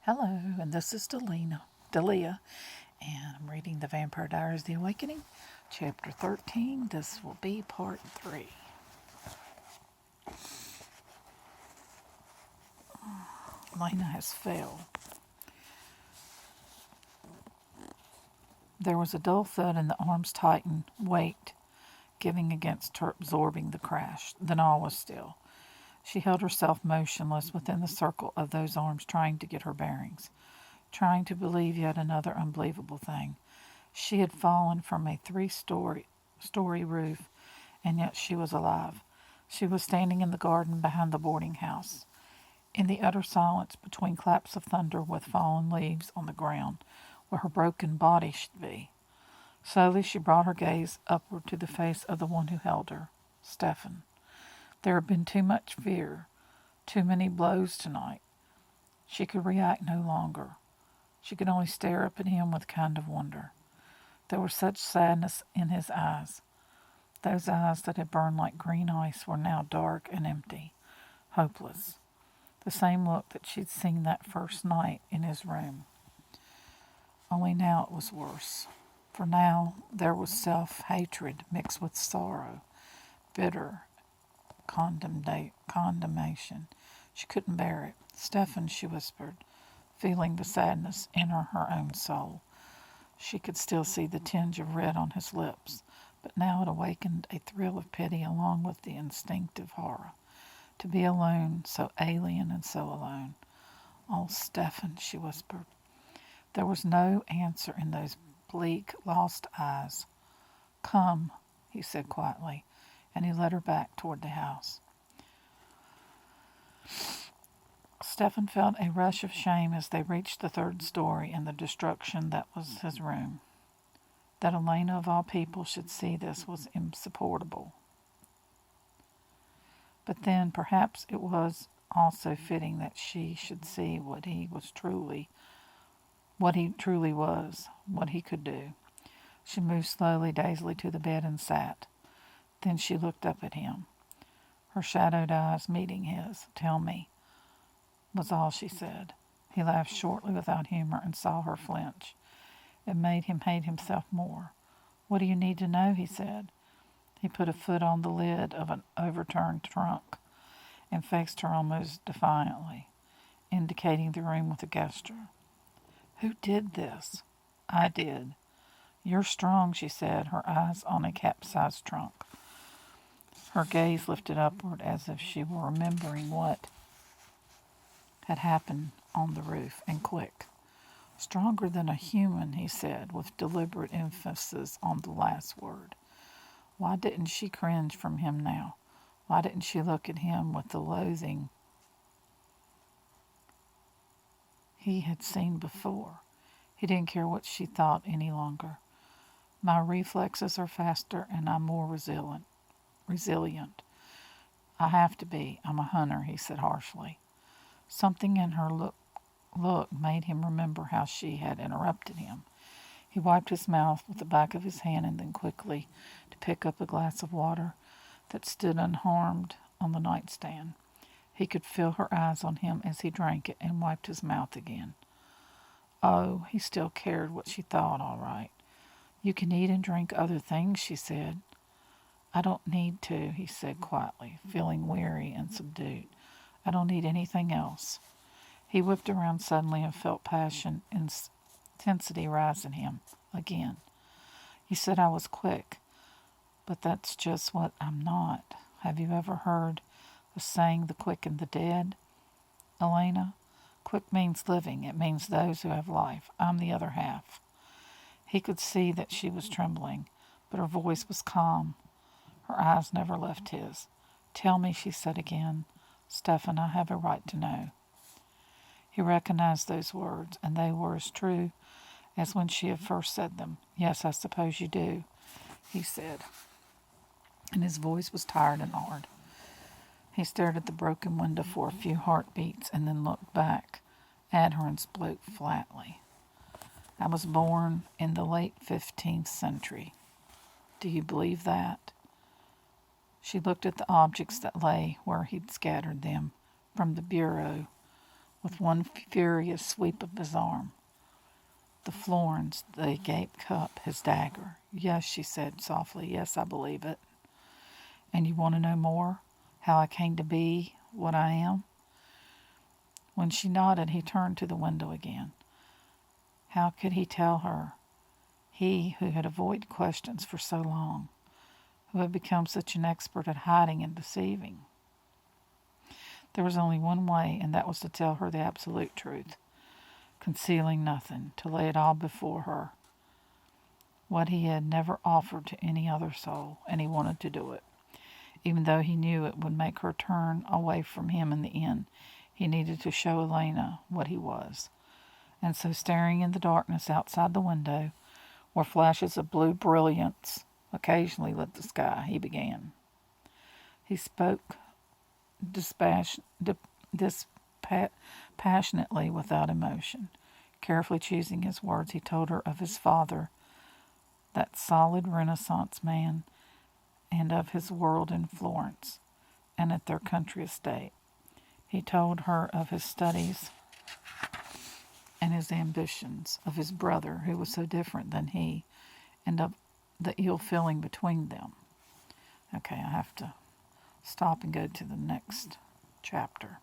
Hello, and this is Delia, and I'm reading The Vampire Diaries, The Awakening, Chapter 13. This will be Part 3. Lena has failed. There was a dull thud and the arms tightened, weight giving against her, absorbing the crash. Then all was still. She held herself motionless within the circle of those arms, trying to get her bearings, trying to believe yet another unbelievable thing. She had fallen from a three-story roof, and yet she was alive. She was standing in the garden behind the boarding house, in the utter silence between claps of thunder with fallen leaves on the ground, where her broken body should be. Slowly she brought her gaze upward to the face of the one who held her, Stefan. There had been too much fear, too many blows tonight. She could react no longer. She could only stare up at him with a kind of wonder. There was such sadness in his eyes. Those eyes that had burned like green ice were now dark and empty, hopeless. The same look that she'd seen that first night in his room. Only now it was worse. For now there was self-hatred mixed with sorrow, bitter condemnation. She couldn't bear it. "Stefan," she whispered, feeling the sadness in her own soul. She could still see the tinge of red on his lips, but now it awakened a thrill of pity along with the instinctive horror. To be alone, so alien and so alone. "Oh, Stefan," she whispered. There was no answer in those bleak, lost eyes. "Come," he said quietly, and he led her back toward the house. Stefan felt a rush of shame as they reached the third story and the destruction that was his room. That Elena of all people should see this was insupportable. But then perhaps it was also fitting that she should see what he truly was, what he could do. She moved slowly, dazedly to the bed and sat. Then she looked up at him, her shadowed eyes meeting his. "Tell me," was all she said. He laughed shortly without humor and saw her flinch. It made him hate himself more. "What do you need to know?" he said. He put a foot on the lid of an overturned trunk and faced her almost defiantly, indicating the room with a gesture. "Who did this?" "I did." "You're strong," she said, her eyes on a capsized trunk. Her gaze lifted upward as if she were remembering what had happened on the roof, and quick. "Stronger than a human," he said, with deliberate emphasis on the last word. Why didn't she cringe from him now? Why didn't she look at him with the loathing he had seen before? He didn't care what she thought any longer. "My reflexes are faster and I'm more resilient. I have to be. I'm a hunter," he said harshly. Something in her look made him remember how she had interrupted him. He wiped his mouth with the back of his hand and then quickly to pick up a glass of water that stood unharmed on the nightstand. He could feel her eyes on him as he drank it and wiped his mouth again. Oh, he still cared what she thought, all right. "You can eat and drink other things," she said. "I don't need to," he said quietly, feeling weary and subdued. "I don't need anything else." He whipped around suddenly and felt passion and intensity rise in him again. "You said I was quick, but that's just what I'm not. Have you ever heard the saying, the quick and the dead? Elena, quick means living. It means those who have life. I'm the other half." He could see that she was trembling, but her voice was calm. Her eyes never left his. "Tell me," she said again. "Stefan, I have a right to know." He recognized those words, and they were as true as when she had first said them. "Yes, I suppose you do," he said, and his voice was tired and hard. He stared at the broken window for a few heartbeats and then looked back at her and spoke flatly. "I was born in the late 15th century. Do you believe that?" She looked at the objects that lay where he'd scattered them, from the bureau with one furious sweep of his arm. The florins, the agape cup, his dagger. Yes, she said softly. Yes, I believe it. And you want to know more? How I came to be what I am? When she nodded, he turned to the window again. How could he tell her? He who had avoided questions for so long, who had become such an expert at hiding and deceiving. There was only one way, and that was to tell her the absolute truth, concealing nothing, to lay it all before her. What he had never offered to any other soul, and he wanted to do it. Even though he knew it would make her turn away from him in the end, he needed to show Elena what he was. And so, staring in the darkness outside the window, where flashes of blue brilliance occasionally lit the sky, he began. He spoke dispassionately, without emotion. Carefully choosing his words, he told her of his father, that solid Renaissance man, and of his world in Florence and at their country estate. He told her of his studies and his ambitions, of his brother, who was so different than he, and of the ill feeling between them. Okay, I have to stop and go to the next chapter.